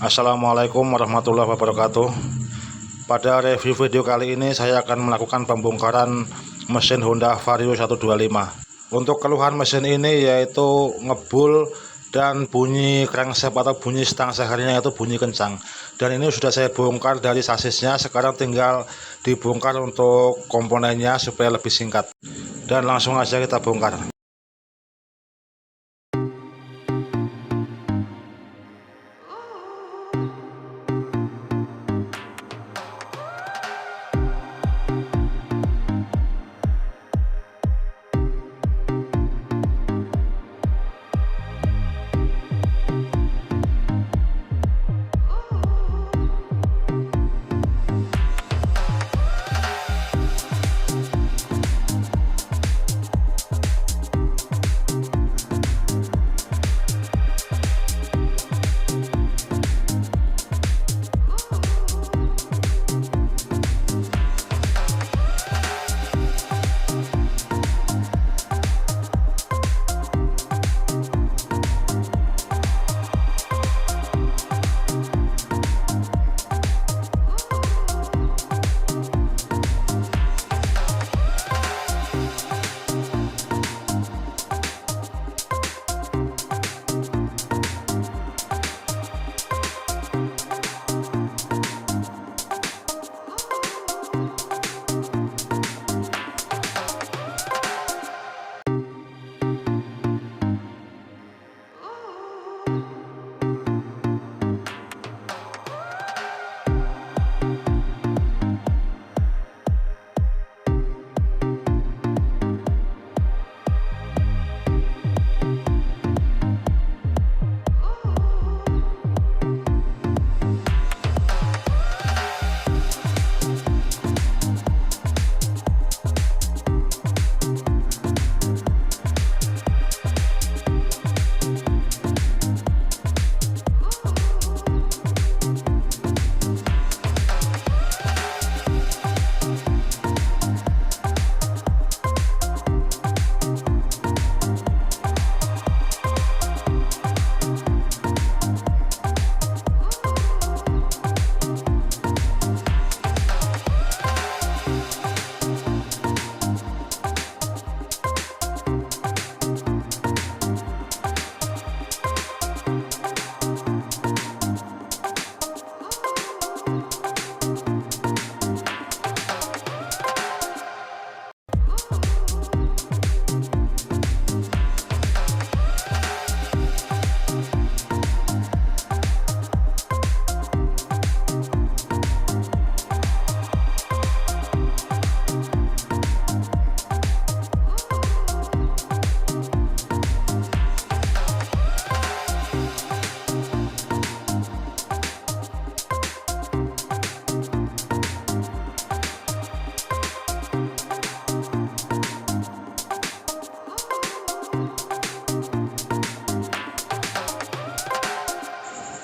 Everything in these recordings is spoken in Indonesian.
Assalamualaikum warahmatullahi wabarakatuh. Pada review video kali ini saya akan melakukan pembongkaran mesin Honda Vario 125. Untuk keluhan mesin ini yaitu ngebul dan bunyi crankshaft atau bunyi stang sehernya itu bunyi kencang. Dan ini sudah saya bongkar dari sasisnya, sekarang tinggal dibongkar untuk komponennya supaya lebih singkat. Dan langsung aja kita bongkar.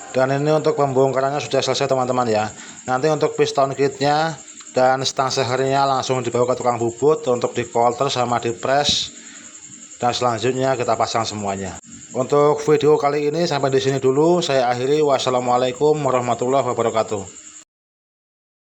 Dan ini untuk pembongkarannya sudah selesai teman-teman ya. Nanti untuk piston kitnya dan stang sehernya langsung dibawa ke tukang bubut untuk dikolter sama dipres, dan selanjutnya kita pasang semuanya. Untuk video kali ini sampai di sini dulu, saya akhiri. Wassalamualaikum warahmatullahi wabarakatuh.